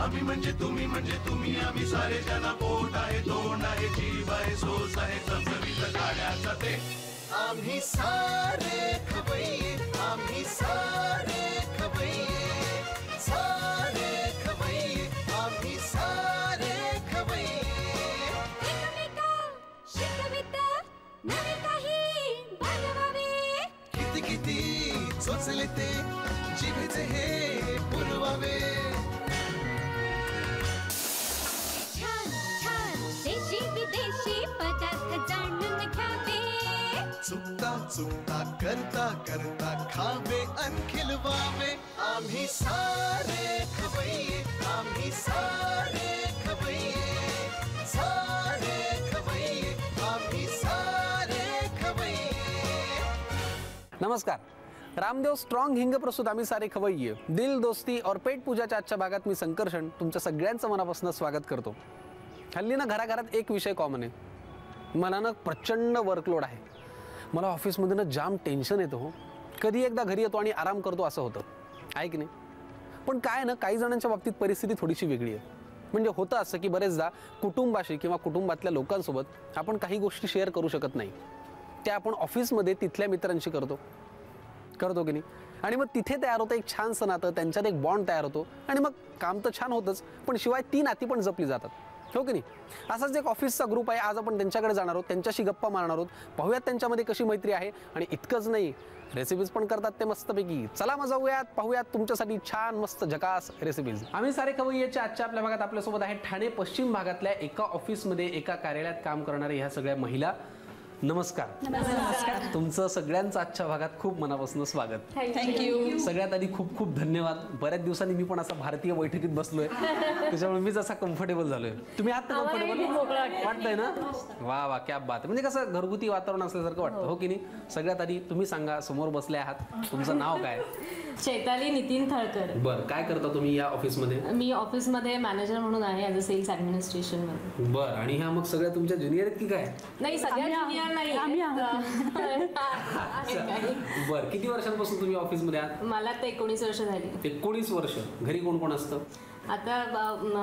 आम्ही म्हणजे तुम्ही आम्ही सारे जना पोट आहे तोंड आहे जीव आहे सोस आहे चमचमीत गाण्याचा ते आम्ही सारे खवय्ये आम्ही सारे खवय्ये सारे खवय्ये आम्ही सारे खवय्ये एकमेका शिकवित नवे काही बनवावे किती किती चोचले ते जिभेचे हे पुरवावे छान छान देशी विदेशी पदार्थ जाणून घ्यावे चुकता चुकता करता करता खावे अन खिलवावे आम्ही सारे खवय्ये आम्ही सारे खवय्ये सारे खवय्ये आम्ही सारे खवय्ये। नमस्कार, रामदेव स्ट्रॉंग हिंग प्रस्तुत आम्ही सारे खवय्ये दिल दोस्ती और पेट पूजाच्या आजच्या भागात मी संकर्षण तुमच्या सगळ्यांचं मनापासून स्वागत करतो। हल्ली ना घराघरात एक विषय कॉमन आहे, मला ना प्रचंड वर्कलोड आहे, मला ऑफिसमध्ये ना जाम टेन्शन येतं हो, कधी एकदा घरी येतो आणि आराम करतो असं होतं, आहे की नाही? पण काय ना काही जणांच्या बाबतीत परिस्थिती थोडीशी वेगळी आहे। म्हणजे होतं असं की बरेचदा कुटुंबाशी किंवा कुटुंबातल्या लोकांसोबत आपण काही गोष्टी शेअर करू शकत नाही, त्या आपण ऑफिसमध्ये तिथल्या मित्रांशी करतो की नाही, आणि मग तिथे तयार होतं एक छानसं नातं, त्यांच्यात एक बॉन्ड तयार होतो आणि मग काम तर छान होतंच पण शिवाय ती नाती पण जपली जातात, हो की नाही? असाच एक ऑफिसचा ग्रुप आहे, आज आपण त्यांच्याकडे जाणार आहोत, त्यांच्याशी गप्पा मारणार आहोत, पाहूयात त्यांच्यामध्ये कशी मैत्री आहे आणि इतकंच नाही रेसिपीज पण करतात ते मस्तपैकी। चला मग जाऊयात, पाहूयात तुमच्यासाठी छान मस्त झकास रेसिपीज। आम्ही सारे खवय्येच्या आजच्या आपल्या भागात आपल्यासोबत आहे ठाणे पश्चिम भागातल्या एका ऑफिसमध्ये एका कार्यालयात काम करणाऱ्या ह्या सगळ्या महिला। नमस्कार। नमस्कार। तुमचं सगळ्यांचं आजच्या भागात खूप मनापासून स्वागत। थँक्यू। सगळ्यात आधी खूप खूप धन्यवाद, बऱ्याच दिवसांनी मी पण असा भारतीय बैठकीत बसलोय त्याच्यामुळे मीच असा कम्फर्टेबल झालोय। तुम्ही आहात ना कम्फर्टेबल? वाटतंय ना? वा वा क्या बात आहे, म्हणजे कसं घरगुती वातावरण असल्यासारखं वाटतं, हो की नाही? सगळ्यात आधी तुम्ही सांगा, समोर बसले आहात, तुमचं नाव काय? चैताली नितीन थळकर। बरं, काय करता तुम्ही या ऑफिसमध्ये? मी ऑफिसमध्ये मॅनेजर म्हणून आहे ॲज अ सेल्स ॲडमिनिस्ट्रेशन मध्ये। बरं, आणि ह्या मग सगळ्या तुमच्या ज्युनियर आहेत की काय? नाही, सगळ्या ज्युनियर नाही, आम्ही बरं, किती वर्षांपासून तुम्ही ऑफिसमध्ये आहात? मला तर 19 वर्ष झाली। 19 वर्ष। घरी कोण कोण असतं? आता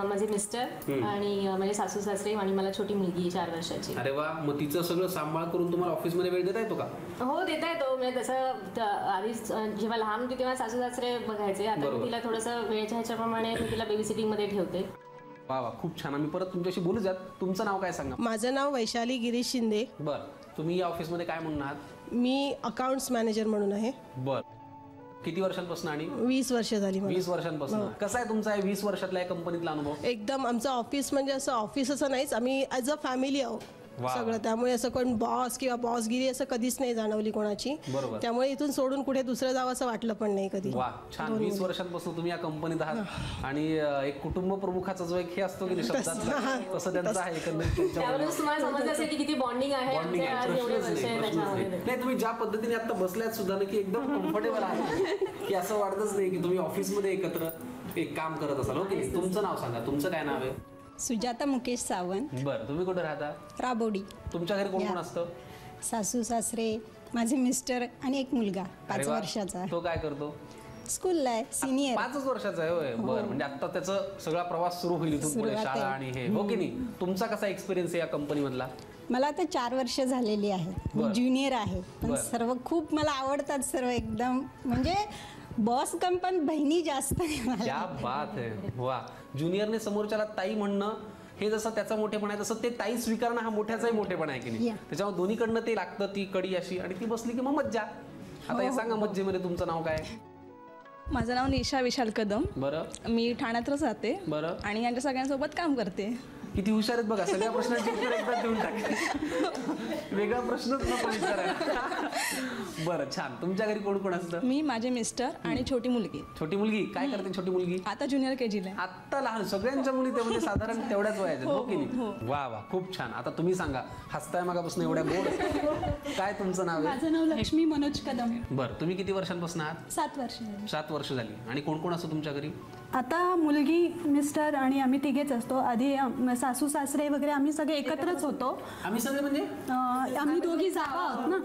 माझे मिस्टर आणि माझे सासू सासरे आणि मला छोटी मुलगी 4 वर्षाची। अरे वा, मग तिचं सगळं सांभाळ करून तुम्हाला ऑफिसमध्ये वेळ देता येतो का? हो, देता येतो, म्हणजे तसं आधी जेव्हा लहान होती तेव्हा सासू सासरे बघायचे, आता मी तिला थोडंसं वेळेच्या ह्याच्याप्रमाणे मी तिला बेबीसिटिंग मध्ये ठेवते। वा वा, खूप छान। आम्ही परत तुमच्याशी बोलूयात। तुमचं नाव काय सांगा? माझं नाव वैशाली गिरीश शिंदे। बरं, तुम्ही या ऑफिसमध्ये काय म्हणून आहात? मी अकाउंट्स मॅनेजर म्हणून आहे। बरं, किती वर्षांपासून? आणि 20 वर्ष झाली मला। 20 वर्षांपासून। कसा आहे तुमचा 20 वर्षातला या कंपनीतला अनुभव? एकदम आमचं ऑफिस म्हणजे असं ऑफिस असं नाहीच, आम्ही ॲज अ फॅमिली आहोत सगळं, त्यामुळे असं कोण बॉस किंवा बॉसगिरी असं कधीच नाही जाणवली कोणाची। बरोबर। त्यामुळे इथून सोडून कुठे दुसरं जावं असं वाटलं पण नाही कधी। वा, छान। 20 वर्षांपासून तुम्ही या कंपनीत आहात आणि एक कुटुंब प्रमुखाचा जो एक हे असतो की शब्दात, तसं त्यांचं आहे एकंदरीत। त्यावरूनच तुम्हाला समजलं असेल की किती बॉन्डिंग आहे आमच्या आज एवढे वर्ष त्याच्यामध्ये। नाही, तुम्ही ज्या पद्धतीने आता बसल्यात सुद्धा ना की एकदम कम्फर्टेबल आहे, की असं वाटतच नाही की तुम्ही ऑफिसमध्ये एकत्र एक काम करत असाल, हो की नाही? तुमचं नाव सांगा, तुमचं काय नाव आहे? सुजाता मुकेश सावंत। बरं, तुम्ही कुठे राहता? राबोडी। तुमच्या घरी कोण कोण असतं? सासू सासरे, माझे मिस्टर आणि एक मुलगा 5 वर्षाचा। तो काय करतो? स्कूलला आहे, सिनियर। 5 वर्षाचा आहे होय? बरं, म्हणजे आता त्याचा सगळा प्रवास सुरू होईल इथून पुढे, शाळा आणि हे, हो की नाही? तुमचा कसा एक्सपिरियन्स आहे या कंपनीमधला? मला आता 4 वर्ष झालेली आहेत, मी ज्युनियर आहे, पण सर्व खूप मला आवडतात सर्व एकदम, म्हणजे बॉस कम पण बहिणी जास्त। क्या बात आहे, वा। ज्युनियरने समोरच्याला ताई म्हणणं हे जसं त्याचा मोठेपणा आहे, तसं ते ताई स्वीकारणं हा मोठ्याचाही मोठेपणा आहे की नाही? त्याच्यामुळे दोन्हीकडनं ते लागतं, ती कडी अशी, आणि ती बसली की मग मज्जा। आता हे सांगा, मज्जेमध्ये तुमचं नाव काय? माझं नाव निशा विशाल कदम। बरं, मी ठाण्यातच राहते। बरं, आणि यांच्या सगळ्यांसोबत काम करते। किती हुशार आहेत बघा, सगळ्या प्रश्नांची उत्तर एकदा देऊन टाकले, वेगळा प्रश्नच नको विचारायला। बरं, छान। तुमच्या घरी कोण कोण असतं? मी, माझे मिस्टर आणि छोटी मुलगी। छोटी मुलगी काय करते? छोटी मुलगी आता ज्युनियर KG ला। आता लहान, सगळ्यांच्या मुली म्हणजे साधारण तेवढ्याच वयाच्या, हो की नाही? वा वा, खूप छान। आता तुम्ही सांगा, हसताय मागापासून एवढ्या गोड, काय तुमचं नाव आहे? माझं नाव लक्ष्मी मनोज कदम। बरं, तुम्ही किती वर्षांपासून आहात? 7 वर्ष झाली। 7 वर्ष झाली। आणि कोण कोण असतं तुमच्या घरी? आता मुलगी, मिस्टर आणि आम्ही तिघेच असतो। आधी सासू सासरे वगैरे आम्ही सगळे एकत्रच होतो। आम्ही सगळे म्हणजे आम्ही दोघी जावा आहोत ना,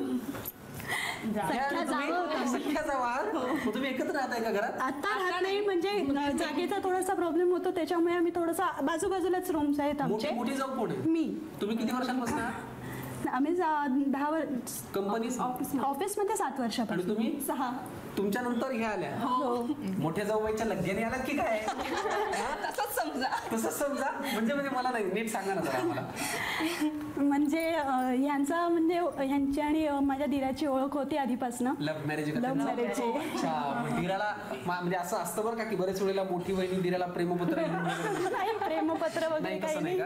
सख्या जावा. तुम्ही एकत्र राहताय का घरात? आता राहत नाही, म्हणजे जागेचा थोडासा प्रॉब्लेम होतो, त्याच्यामुळे आम्ही थोडासा बाजूबाजूलाच रूम्स आहेत आमचे. मोठी जाऊ कोण आहे? मी. तुम्ही किती वर्षांपासून? आम्ही 10 वर्ष कंपनी ऑफिसमध्ये 7 वर्षापासून. आणि तुम्ही? 6. तुमच्या नंतर ह्या आल्या. मोठ्या जाऊबाईच्या लग्नाने आलात की काय? तसंच समजा. म्हणजे मला नाही, नीट सांगा ना जरा आम्हाला. म्हणजे ह्यांची आणि माझ्या दिराची ओळख होती आधीपासून. Love marriage. Love marriage. दिराला म्हणजे असं असतं बरं का की बरेच वेळेला मोठी बहिणी दिराला प्रेमपत्र नाही, प्रेमपत्र वगैरे काही नाही,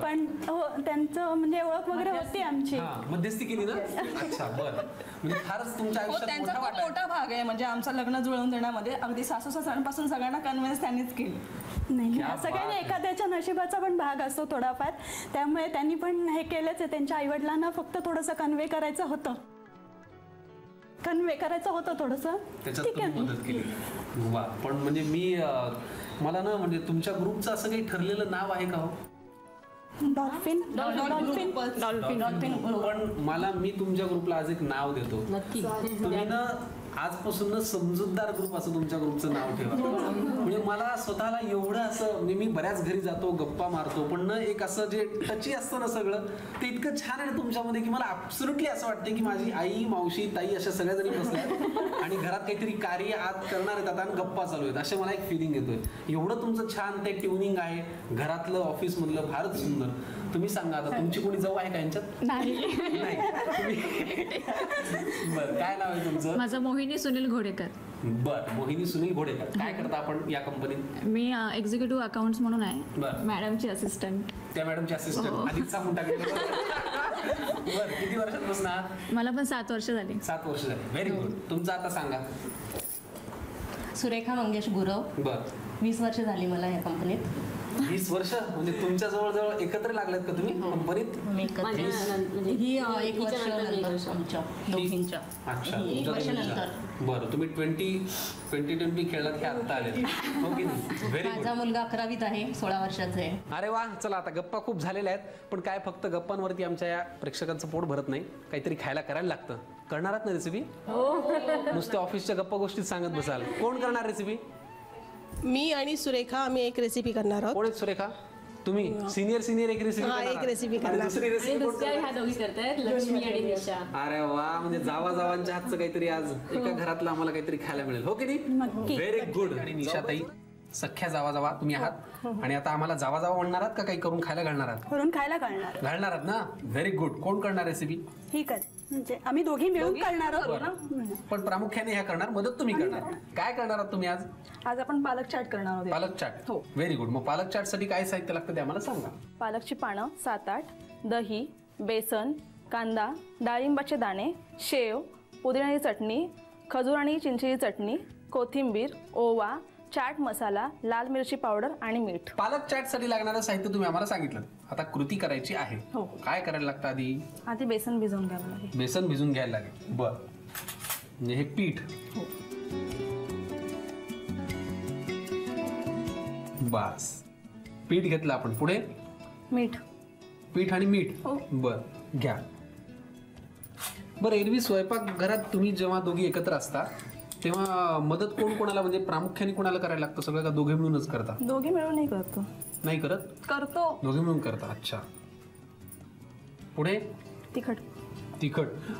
पण हो त्यांचं म्हणजे ओळख वगैरे होती आमची. मध्यस्थी केली ना? अच्छा, बरं. म्हणजे फारच तुमच्या आयुष्यात त्यांचा खूप मोठा भाग आहे. म्हणजे आमचं लग्न जुळवून देण्यामध्ये अगदी सासू सासऱ्यांपासून सगळ्यांना कन्व्हिन्स त्यांनीच केलं. नाही, असं काही नाही, एखाद्याच्या नशिबाचा पण भाग असतो थोडाफार, त्यामुळे त्यांनी पण हे केलंच आहे. त्यांच्या आईवडिलांना फक्त थोडंसं कन्वे करायचं होतं थोडंसं. त्याच्यात मदत केली. वा. पण म्हणजे मला ना म्हणजे तुमच्या ग्रुपचं असं काही ठरलेलं नाव आहे का हो? डॉल्फिन. पण मी तुमच्या ग्रुपला आज एक नाव देतो. नक्की. तुम्ही ना आजपासून समजूतदार ग्रुप असं तुमच्या ग्रुपचं नाव ठेवा. म्हणजे मला स्वतःला एवढं असं म्हणजे मी बऱ्याच घरी जातो, गप्पा मारतो, पण ना एक असं जे टची असतं ना सगळं ते इतकं छान आहे तुमच्यामध्ये की मला ॲब्सोल्युटली असं वाटतं की माझी आई, मावशी, ताई अशा सगळ्या जणी बसल्या आणि घरात काहीतरी कार्य आज करणार आहेत आता आणि गप्पा चालू आहेत, असे मला एक फिलिंग येतोय. एवढं तुमचं छान ते ट्युनिंग आहे घरातलं, ऑफिसमधलं, फारच सुंदर. तुम्ही सांगा आता तुमची कोणी जाऊ आहे का यांच्यात? नाही. बरं, काय नाव आहे तुमचं? माझं मोहिनी सुनील घोडेकर. बरं, मोहिनी सुनील घोडेकर. काय करता आपण या कंपनीत? मी एक्झिक्युटिव्ह अकाउंट्स म्हणून आहे. बरं. मॅडमची असिस्टंट. त्या मॅडमची असिस्टंट आधीच सांगून टाकले. बरं, किती वर्षांपासून आहात? मला पण 7 वर्ष झाली. 7 वर्ष झाली. Very good. तुमचं आता सांगा. सुरेखा मंगेश गुरव. बरं. 20 वर्ष झाली मला या कंपनीत. 20 वर्ष म्हणजे तुमच्या जवळ एकत्र लागलेत का तुम्ही कंपनीत? ही 1 वर्ष नंतर आमच्या दोघींच्या. अच्छा, 1 वर्ष नंतर. बरं. तुम्ही 2020 खेळलात की आता आले? हो की नाही? Very good. माझा मुलगा 11वीत आहे, 16 वर्षाचा आहे. अरे वा. चला, आता गप्पा खूप झालेल्या आहेत, पण काय फक्त गप्पांवरती आमच्या या प्रेक्षकांचं पोट भरत नाही, काहीतरी खायला करायला लागतं. करणार आहात ना रेसिपी? नुसत्या ऑफिसच्या गप्पा गोष्टीत सांगत बसाल. कोण करणार रेसिपी? मी आणि सुरेखा आम्ही एक रेसिपी करणार आहोत. कोण आहेत सुरेखा? तुम्ही सिनियर एक रेसिपी एक रेसिपी करणार. दुसरी रेसिपी ह्या दोघी करतायत, लक्ष्मी आणि निशा. अरे वा. म्हणजे जावांच्या हातचं काहीतरी आज एका घरातलं आम्हाला काहीतरी खायला मिळेल. हो की नाही? Very good. आणि निशाताई, सख्या जावा तुम्ही आहात आणि आता आम्हाला जावा म्हणणार आहात का काही करून खायला घालणार आहात? करून खायला घालणार आहात ना? Very good. कोण करणार रेसिपी? ही कर, म्हणजे आम्ही दोघी मिळून करणार आहोत ना. पण प्रामुख्याने ह्या करणार, मदत तुम्ही करणार. काय करणार आहात तुम्ही आज? आज आपण पालक चाट करणार आहोत. पालक चाट. Very good. मग पालक चाट साठी काय साहित्य लागतं ते आम्हाला सांगा. पालकची पानं 7-8, दही, बेसन, कांदा, डाळिंबाचे दाणे, शेव, पुदिन्याची चटणी, खजूर आणि चिंचेची चटणी, कोथिंबीर, ओवा, चाट मसाला, लाल मिरची पावडर आणि मीठ. पालक चाट साठी लागणारं साहित्य तुम्ही आम्हाला सांगितलं. आता कृती करायची आहे. हो. काय करायला लागतं आधी बेसन भिजवून घ्यावं लागेल. बेसन भिजून घ्यायला लागेल. बर. म्हणजे हे पीठ. हो. बस. पीठ घेतलं आपण. पुढे मीठ. पीठ आणि मीठ. हो. बर, घ्या. बरं, एरवी स्वयंपाक घरात तुम्ही जेव्हा दोघी एकत्र असता तेव्हा मदत कोणाला म्हणजे प्रामुख्याने कोणाला करायला लागतं? सगळं का दोघे मिळूनच करता? दोघे मिळून नाही करतो. नाही करत? करतो. दोघे मिळून करता. अच्छा. पुढे तिखट.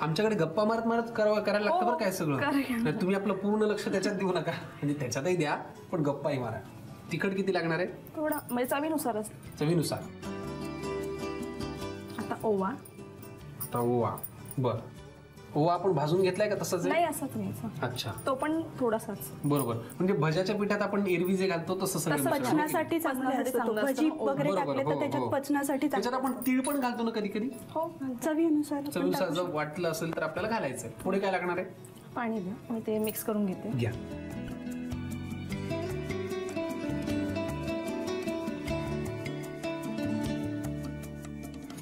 आमच्याकडे गप्पा मारत करायला लागतं बरं काय सगळं. तुम्ही आपलं पूर्ण लक्ष त्याच्यात देऊ नका, म्हणजे त्याच्यातही द्या पण गप्पाही मारा. तिखट किती लागणार आहे? थोडा, म्हणजे चवीनुसारच. चवीनुसार. आता ओवा. बर. ओवा आपण भाजून घेतलाय का तसंच? नाही, असंच घ्यायचं. अच्छा. तो पण थोडासाच. बरोबर. म्हणजे भज्याच्या पिठात आपण एरवी जे घालतो तसं सगळं पचनासाठी भजी वगैरे टाकले तर त्याच्यात पचनासाठी त्याच्यात आपण तीळ पण घालतो ना कधी कधी. हो, चवीनुसार जर वाटलं असेल तर आपल्याला घालायचं. पुढे काय लागणार आहे? पाणी द्या, मी ते मिक्स करून घेते. घ्या.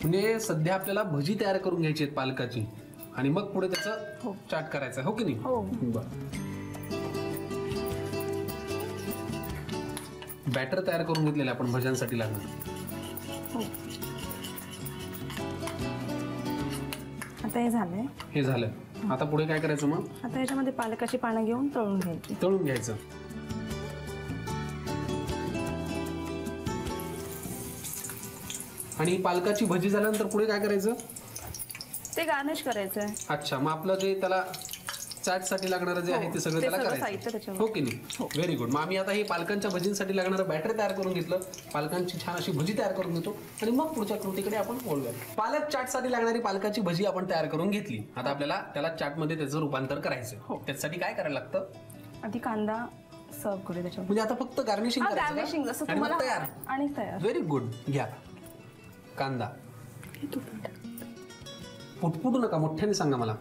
म्हणजे सध्या आपल्याला भजी तयार करून घ्यायची आहेत पालकाची आणि मग पुढे त्याचं चाट करायचं. हो की नाही? हो. बॅटर तयार करून घेतलेलं आपण भज्यांसाठी लागणार. आता हे झालंय. हे झालं. आता पुढे काय करायचं मग? आता याच्यामध्ये पालकाची पानं घेऊन तळून घ्यायची. तळून घ्यायचं. आणि पालकाची भजी झाल्यानंतर पुढे काय करायचं? ते गार्निश करायचं आहे. अच्छा, मग आपलं जे त्याला चाटसाठी लागणारं जे आहे ते सगळं त्याला करायचं, हो की नाही? Very good. मग आम्ही आता हे पालकांच्या भजींसाठी लागणारं बॅटर तयार करून घेतलं, पालकांची छान अशी भजी तयार करून घेतो आणि मग पुढच्या कृतीकडे आपण वळूया. पालक चाटसाठी लागणारी पालकाची भजी आपण तयार करून घेतली. आता आपल्याला त्याला चाटमध्ये त्याचं रूपांतर करायचं. त्याच्यासाठी काय करायला लागतं? आधी कांदा सर्व करू त्याच्यावर. म्हणजे आता फक्त गार्निशिंग गार्निशिंग जसं तुम्हाला तयार. आणि तयार. Very good. घ्या कांदा. पुटपुटू नका, मोठ्याने सांगा मला.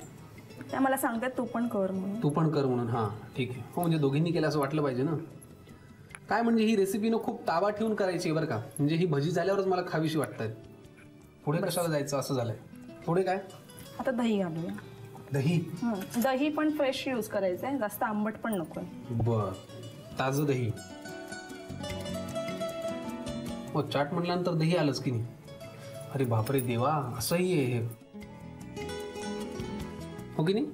त्या मला सांगतात तू पण कर म्हणून. तू पण कर म्हणून. हां ठीक आहे. हो म्हणजे दोघींनी केलं असं वाटलं पाहिजे ना. काय म्हणजे ही रेसिपी ना खूप ताबा ठेवून करायची बरं का. म्हणजे ही भजी झाल्यावरच मला खावीशी वाटतात. पुढे कशाला जायचं असं झालंय. पुढे काय? आता दही घालूया. दही. दही पण फ्रेश यूज करायचं आहे, जास्त आंबट पण नको. बर. ताजं दही. मग चाट म्हटल्यानंतर दही आलंच की नाही. अरे बापरे देवा, असंही आहे हे, हो की नाही?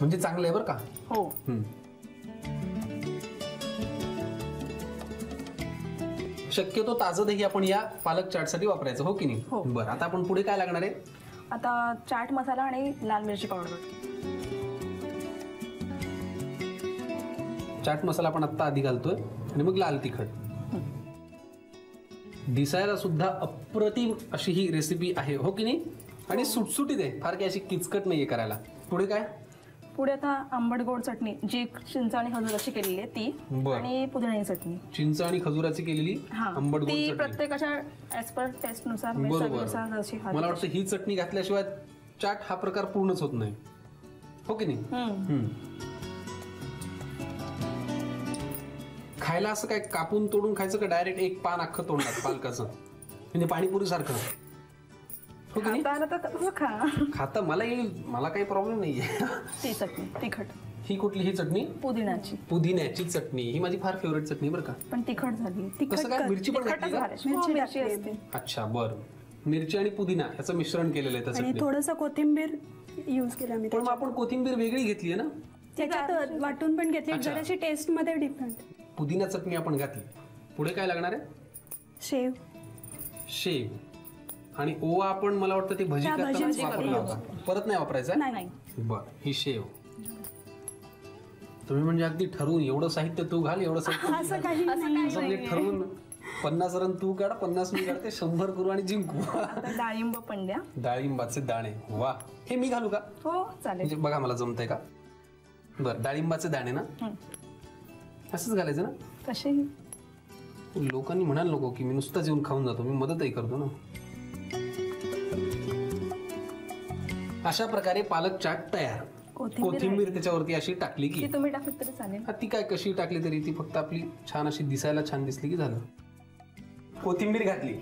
म्हणजे चांगलं आहे बरं का. हो. शक्यतो ताजं दही आपण या पालक चाटसाठी वापरायचं, हो की नाही? बरं. आता आपण पुढे काय लागणार आहे? आता चाट मसाला आणि लाल मिरची पावडर. चाट मसाला आपण आता आधी घालतोय आणि मग लाल तिखट. दिसायला सुद्धा अप्रतिम अशी ही रेसिपी आहे, हो की नाही? आणि सुटसुटीत आहे, फार काही अशी किचकट नाहीये करायला. पुढे काय? पुढे आता आंबट गोड चटणी, जी चिंच आणि खजुराची केलेली आहे ती, आणि पुदिन्याची चटणी. चिंच आणि खजुराची केलेली आंबट गोड चटणी. प्रत्येकाच्या ऍज पर टेस्ट नुसार. मला वाटतं ही चटणी घातल्याशिवाय चाट हा प्रकार पूर्णच होत नाही, हो की नाही? खायला असं काय कापून तोडून खायचं का डायरेक्ट एक पान अख्खं तोंडात पालकाचं, म्हणजे पाणीपुरी सारखं, हो की नाही? खाता मला येईल, मला काही प्रॉब्लेम नाहीये. ती चटणी तिखट. ही कुठली? ही चटणी पुदिन्याची. पुदिन्याची चटणी. ही माझी फार फेवरेट चटणी बरं का. पण तिखट झाली. कसं काय? मिरची पण मिरची असते. अच्छा बरं. मिरची आणि पुदिना याचं मिश्रण केलेलं आहे आणि थोडंसं कोथिंबीर यूज केला मी. पण आपण कोथिंबीर वेगळी घेतली आहे ना, त्याच्यात वाटून पण घेतली, जराशी टेस्ट मध्ये डिफरंट. पुदिना चटणी आपण घातली. पुढे काय लागणार आहे? शेव. शेव आणि ओवा आपण मला वाटतं ते भजी करतानाच वापरला होता, परत नाही वापरायचा. नाही. बर. ही शेव तुम्ही म्हणजे अगदी ठरवून एवढं साहित्य तू घाल, एवढं साहित्य ठरवून 50 रन तू काढ, 50 मी काढते, 100 करू आणि जिंकू. डाळिंब पण द्या. डाळिंबाचे दाणे. वा. हे मी घालू का? हो चालेल. म्हणजे बघा मला जमतंय का. बर. डाळिंबाचे दाणे ना, असंच घालायचं ना? कसे? लोकांनी म्हणाल नको की मी नुसतंच येऊन खाऊन जातो, मी मदतही करतो ना. अशा प्रकारे पालक चाट तयार. कोथिंबीर त्याच्यावरती अशी टाकली की तुम्ही टाकली तरी चालेल. ती काय कशी टाकली तरी ती फक्त आपली छान अशी दिसायला छान दिसली की झालं. कोथिंबीर घातली.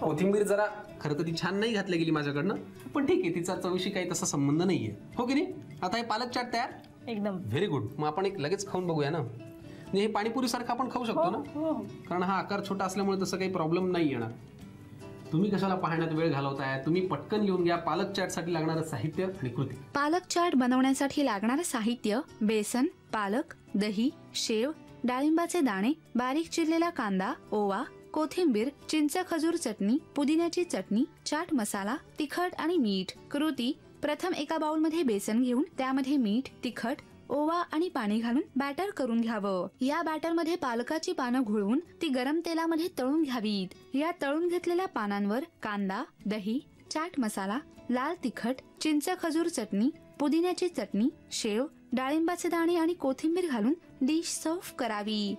कोथिंबीर जरा खरं तर ती छान नाही घातली गेली माझ्याकडनं, पण ठीक आहे, तिचा चवीशी काही तसा संबंध नाहीये, हो की नाही? आता हे पालक चाट तयार. एकदम व्हेरी गुड. मग आपण एक लगेच खाऊन बघूया ना. हे पाणीपुरी सारखं आपण खाऊ शकतो ना, कारण हा आकार छोटा असल्यामुळे तसं काही प्रॉब्लेम नाही येणार. तुम्ही कशाला पाहण्यात वेळ घालवताय? तुम्ही पटकन लिहून घ्या पालक चाटसाठी लागणारं साहित्य आणि कृती. पालक चाट बनवण्यासाठी लागणारं साहित्य: बेसन, पालक, दही, शेव, डाळिंबाचे दाणे, बारीक चिरलेला कांदा, ओवा, कोथिंबीर, चिंच खजूर चटणी, पुदिन्याची चटणी, चाट मसाला, तिखट आणि मीठ. कृती: प्रथम एका बाउलमध्ये बेसन घेऊन त्यामध्ये मीठ, तिखट, ओवा आणि पाणी घालून बॅटर करून घ्यावं. या बॅटरमध्ये पालकाची पानं घोळवून ती गरम तेलामध्ये तळून घ्यावीत. या तळून घेतलेल्या पानांवर कांदा, दही, चाट मसाला, लाल तिखट, चिंच खजूर चटणी, पुदिन्याची चटणी, शेव, डाळिंबाचे दाणे आणि कोथिंबीर घालून डिश सर्व्ह करावी.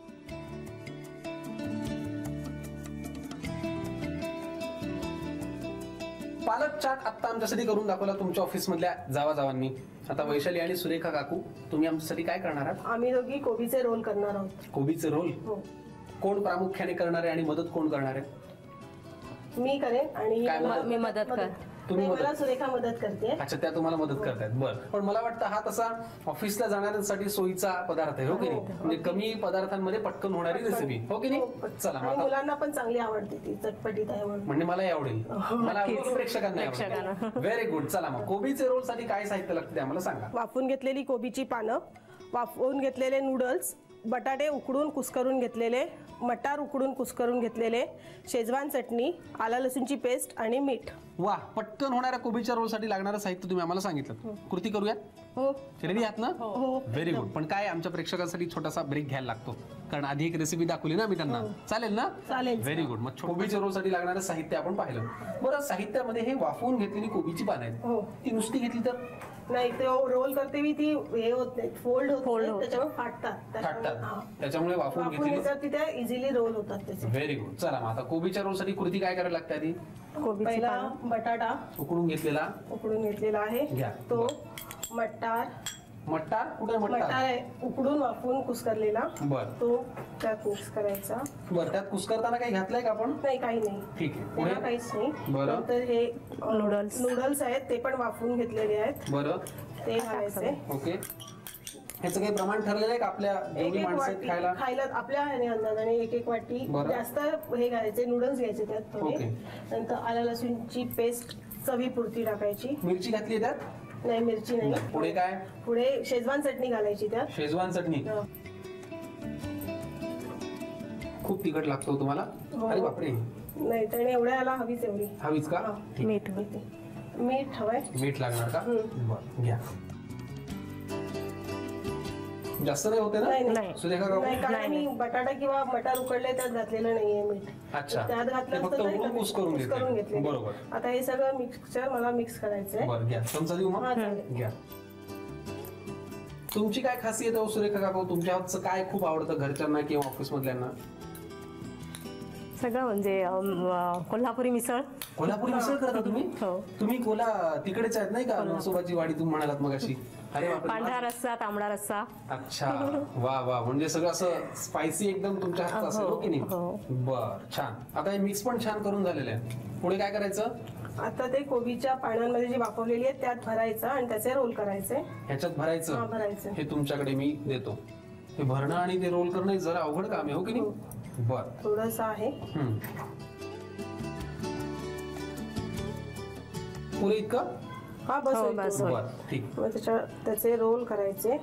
पालक चाट आता आमच्यासाठी करून दाखवला तुमच्या ऑफिस मधल्या जावाजावांनी. आता वैशाली आणि सुरेखा काकू, तुम्ही आमच्यासाठी काय करणार आहात? आम्ही दोघी कोबीचे रोल करणार आहोत. कोबीचे रोल? कोण प्रामुख्याने करणार आहे आणि मदत कोण करणार आहे? मी करेन आणि मी मदत कर. तुम्ही मला सुरेखा मदत करते. अच्छा, त्या तुम्हाला मदत करतायत. बरं, पण मला वाटतं हा तसा ऑफिसला जाणाऱ्यांसाठी सोयीचा पदार्थ आहे, हो की नाही? म्हणजे कमी पदार्थांमध्ये पटकन होणारी रेसिपी, हो की नाही? चला, मुलांना पण चांगली आवडते ती, चटपटीत आहे म्हणजे मलाही आवडेल, मला प्रेक्षकांना. Very good. चला मग कोबीचे रोल साठी काय साहित्य लागतं ते आम्हाला सांगा. वाफवून घेतलेली कोबीची पानं, वाफवून घेतलेले नूडल्स, बटाटे उकडून कुस्करून घेतलेले, मटार उकडून कुस्करून घेतलेले, शेजवान चटणी, आला लसूणची पेस्ट आणि मीठ. वा, पटकन होणाऱ्या कोबीच्या रोल साठी लागणारं साहित्य तुम्ही आम्हाला सांगितलं. कृती करूयात? हो. रेडी आहात ना? हो. Very good. पण काय आमच्या प्रेक्षकांसाठी छोटासा ब्रेक घ्यायला लागतो, कारण आधी एक रेसिपी दाखवली ना मी त्यांना. चालेल ना? चालेल. Very good. मग कोबीच्या रोल साठी लागणारं साहित्य आपण पाहिलं. बरं, साहित्यामध्ये हे वाफवून घेतलेली कोबीची पानं आहेत, ती नुसती घेतली तर नाही, ते रोल करते मी, ती हे होत नाही, फोल्ड होत, त्याच्यामुळे फाटतात. त्याच्यामुळे वाफवून घेतली तिथे इझिली रोल होतात त्याचे. Very good. चला मग आता कोबीच्या रोल साठी कृती काय करायला लागते आधी? पहिला बटाटा उकडून घेतलेला आहे तो, मटार कुठे मटार आहे उकडून वाफवून कुस्करलेला, तो त्यात मिक्स करायचा. बरं, त्यात कुस्करताना काही घातलंय का आपण? नाही, काही नाही. ठीक आहे, पुढे काहीच नाही. नंतर हे नूडल्स आहेत, ते पण वाफवून घेतलेले आहेत. बरं, ते घालायचे. ओके. ह्याचं काही प्रमाण ठरलेलं आहे का आपल्या जेवढी माणसं खायला आपल्या अंदाजाने एक वाटी जास्त हे घालायचे, नूडल्स घ्यायचे त्यात थोडे. नंतर आला लसूणची पेस्ट चवीपुरती टाकायची. मिरची घातली त्यात? नाही, मिरची नाही. पुढे काय? पुढे शेजवान चटणी घालायची त्यात. शेजवान चटणी खूप तिखट लागतो तुम्हाला? अरे बापरे. नाही, त्याने एवढ्याला हवीच का? मीठ हवंय. मीठ लागणार का? बरं, घ्या. जास्त नाही होते ना? सुरेखा नाही, कारण मी बटाटा किंवा मटार उकडले त्यात घातलेलं नाहीये मीठ. अच्छा, त्यात घातलं फक्त उकडून कुस्करून घेतले. बरोबर. आता हे सगळं मिक्सचर मला मिक्स करायचंय. बरं, घ्या. चमचा देऊ मग? घ्या. तुमची काय खासियत आहे सुरेखा काका? तुमच्या हातचं काय खूप आवडतं घरच्यांना किंवा ऑफिस मधल्यांना? सगळं म्हणजे कोल्हापुरी मिसळ. कोल्हापुरी मिसळ करता तुम्ही? तुम्ही तिकडेच आहेत नाही का? नरसोबाची वाडी तुम्ही म्हणालात मग अशी. अरे बापरे. पांढरा रस्सा, तांबडा रस्सा. अच्छा, वा वा. म्हणजे सगळं असं स्पायसी एकदम तुमच्या हातचं असेल, हो की नाही? बर, छान. आता हे मिक्स पण छान करून झालेलं आहे. पुढे काय करायचं? आता ते कोबीच्या पानांमध्ये जी वाफवलेली आहे त्यात भरायचं आणि त्याचे रोल करायचे. ह्याच्यात भरायचं? हे तुमच्याकडे मी देतो. हे भरणं आणि ते रोल करणं जरा अवघड काम आहे, हो की नाही? बर, थोडंसं आहे. पुरे इतकं? हा, बस. ठीक. मग त्याचे रोल करायचे.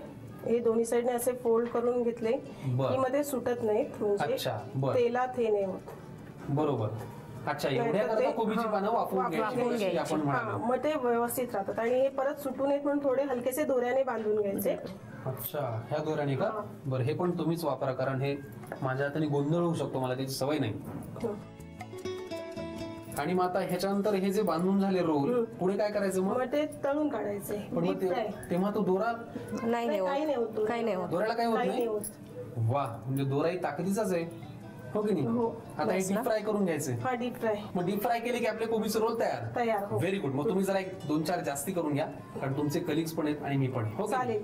हे दोन्ही साईडने असे फोल्ड करून घेतले की मध्ये सुटत नाहीत, म्हणजे तेलात हे नाही होत. बरोबर. अच्छा, एवढ्या कोबीची पानं वाफवून घ्यायची आपण म्हणालो. मग ते व्यवस्थित राहतात आणि हे परत सुटू नयेत म्हणून थोडे हलकेसे दोऱ्याने बांधून घ्यायचे. अच्छा, ह्या दोऱ्याने का? बरं, हे पण तुम्हीच वापरा, कारण हे माझ्या हाताने गोंधळ होऊ शकतो, मला त्याची सवय नाही. आणि मग आता ह्याच्यानंतर हे जे बांधून झाले रोल, पुढे काय करायचं मग? ते तळून काढायचे. पण मग तेव्हा तो दोरा काही नाही होत. दोऱ्याला काही होत नाही? वा, म्हणजे दोराही ताकदीचाच आहे, हो की नाही? आता हे डीप फ्राय करून घ्यायचे. हा, डीप फ्राय. मग डीप फ्राय केले की आपले कोबीचे रोल तयार. Very good. मग तुम्ही जरा 2-4 जास्ती करून घ्या, कारण तुमचे कलिग्स पण आहेत आणि मी पण. हो, चालेल.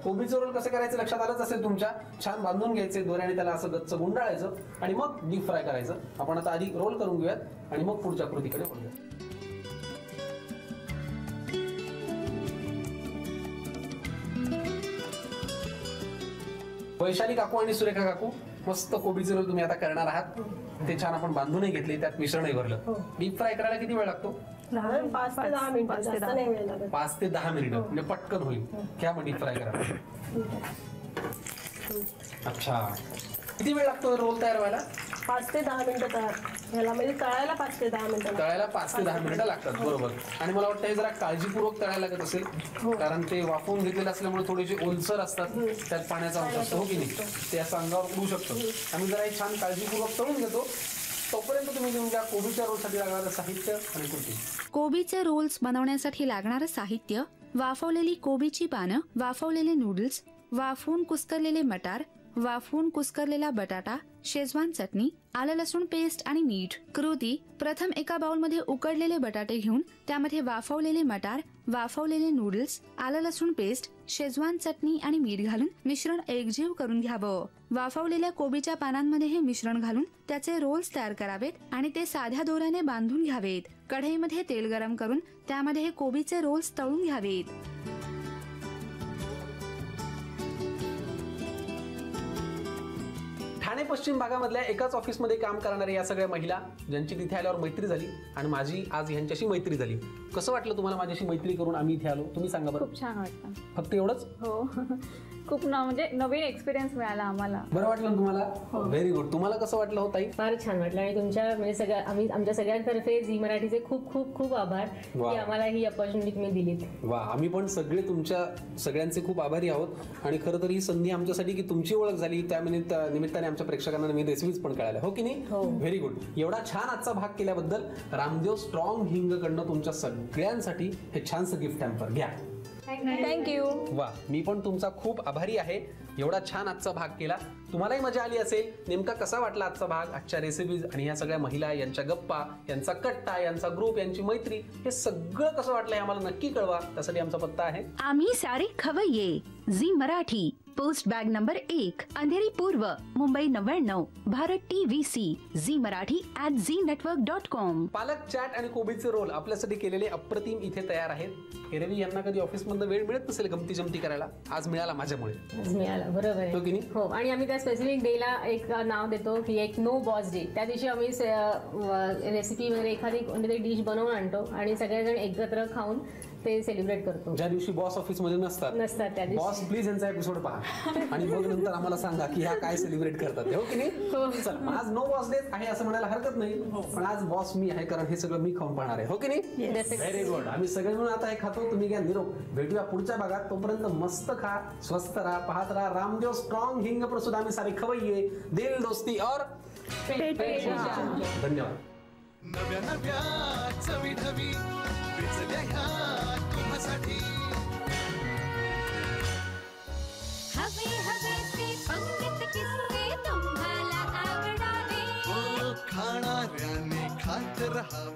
कोबीचे रोल कसे करायचे लक्षात आलंच असेल तुमच्या. छान बांधून घ्यायचे दोऱ्याने, त्याला असं गच्च गुंडाळायचं आणि मग डीप फ्राय करायचं. आपण आता आधी रोल करून घेऊयात आणि मग पुढच्या कृतीकडे वळूयात. वैशाली काकू आणि सुरेखा काकू, मस्त कोबीचे रोल तुम्ही आता करणार आहात. ते छान आपण बांधूनही घेतले, त्यात मिश्रणही भरलं. डीप फ्राय करायला किती वेळ लागतो? 5 ते 10 मिनिटं. 5 ते 10 मिनिटं, म्हणजे पटकन होईल. घ्या मग डीप फ्राय करा. अच्छा, किती वेळ लागतो रोल तयार व्हायला? 5 ते 10 मिनिटं तयार ह्याला, म्हणजे तळायला 5 ते 10 मिनिटं. तळायला 5 ते 10 मिनिटं लागतात, बरोबर. आणि मला वाटतं हे जरा काळजीपूर्वक तळायला लागत असेल, कारण ते वाफवून घेतलेले असल्यामुळे थोडेसे ओलसर असतात, त्यात पाण्याचा अंश असतो, हो की नाही? ते असं अंगावर पडू शकतं. आम्ही जरा हे छान काळजीपूर्वक तळून घेतो. तोपर्यंत तुम्ही घेऊन घ्या कोबीच्या रोलसाठी लागणारं साहित्य आणि कृती. कोबीचे रोल्स बनवण्यासाठी लागणारं साहित्य: वाफवलेली कोबीची पानं, वाफवलेले नूडल्स, वाफवून कुस्करलेले मटार, वाफवून कुस्करलेला बटाटा, शेजवान चटणी, आलं लसूण पेस्ट आणि मीठ. कृती: प्रथम एका बाउलमध्ये उकडलेले बटाटे घेऊन त्यामध्ये वाफवलेले मटार, वाफवलेले नूडल्स, आलं लसूण पेस्ट, शेजवान चटणी आणि मीठ घालून मिश्रण एकजीव करून घ्यावं. वाफवलेल्या कोबीच्या पानांमध्ये हे मिश्रण घालून त्याचे रोल्स तयार करावेत आणि ते साध्या दोऱ्याने बांधून घ्यावेत. कढईमध्ये तेल गरम करून त्यामध्ये हे कोबीचे रोल्स तळून घ्यावेत. ठाणे पश्चिम भागामधल्या एकाच ऑफिसमध्ये काम करणाऱ्या या सगळ्या महिला, ज्यांची तिथे आल्यावर मैत्री झाली आणि माझी आज ह्यांच्याशी मैत्री झाली. कसं वाटलं तुम्हाला माझ्याशी मैत्री करून आम्ही इथे आलो? तुम्ही सांगा बरं. खूप छान वाटतं. फक्त एवढंच? हो. खूप म्हणजे नवीन एक्सपिरियन्स मिळाला आम्हाला. बरं वाटलं ना तुम्हाला? Very good. तुम्हाला कसं वाटलं हो ताई? फार छान वाटलं आणि तुमच्या म्हणजे आमच्या सगळ्यांतर्फे झी मराठीचे खूप खूप खूप आभार की आम्हाला ही अपॉर्च्युनिटी तुम्ही दिलीत. वा, आम्ही पण सगळे तुमच्या सगळ्यांचे खूप आभारी आहोत. आणि खरं तर ही संधी आमच्यासाठी की तुमची ओळख झाली, त्या निमित्ताने आमच्या प्रेक्षकांना नवीन रेसिपीज पण कळाल्या, हो की नाही? Very good. एवढा छान आजचा भाग केल्याबद्दल रामदेव स्ट्रॉंग हिंग कडनं तुमच्या सगळ्यांसाठी हे छानसं गिफ्ट हॅम्पर घ्या. थँक्यू. वा, मी पण तुमचा खूप आभारी आहे. एवढा छान आजचा भाग केला. तुम्हालाही मजा आली असेल. नेमका कसा वाटला आजचा भाग, आजच्या रेसिपीज आणि ह्या सगळ्या महिला, यांच्या गप्पा, यांचा कट्टा, यांचा ग्रुप, यांची मैत्री, हे सगळं कसं वाटलं हे आम्हाला नक्की कळवा. त्यासाठी आमचा पत्ता आहे आम्ही सारे खवय्ये, Zee Marathi, post bag number 1, Andheri पूर्व, मुंबई 99, भारत TVC, झी मराठी @znetwork.com. पालक चाट आणि कोबीचे रोल आपल्यासाठी केलेले अप्रतिम इथे तयार आहेत. एरवी यांना कधी ऑफिस मधून वेळ मिळत नसेल गमती जमती करायला. आज मिळाला माझ्यामुळे. मिळाला, बरोबर आहे. हो की नाही? हो. आणि आम्ही त्या स्पेसिफिक डेला एक नाव देतो की एक नो बॉस डे. त्या दिवशी आम्ही रेसिपी वगैरे एखादी कोणतीतरी डिश बनवून आणतो आणि सगळेजण एकत्र खाऊन ते सेलिब्रेट करतो. ज्या दिवशी बॉस ऑफिस मध्ये नसतात त्या दिवशी. बॉस प्लीज यांचा एपिसोड पहा आणि मग नंतर आम्हाला सांगा की ह्या काय सेलिब्रेट करतात, हो की नाही? चल, आज नो बॉस डे आहे असं म्हणायला हरकत नाही, पण आज बॉस मी आहे कारण हे सगळं मी खाऊन पाहणार आहे, हो की नाही? Very good. आम्ही सगळे म्हणून आता हे खातो. तुम्ही घ्या निरोप. भेटूया पुढच्या भागात. तोपर्यंत मस्त खा, स्वस्थ राहा, पाहत राहा रामदेव स्ट्रॉंग हिंग प्रस्तुत आम्ही सारे खवय्ये, दिल दोस्ती और धन्यवाद. नव्या नव्या चवी ढवी विचल्या ह्या तुम्हासाठी. हवे ते पंडित किस्से तुम्हाला आवडावे. खाणाऱ्याने खात रहावे.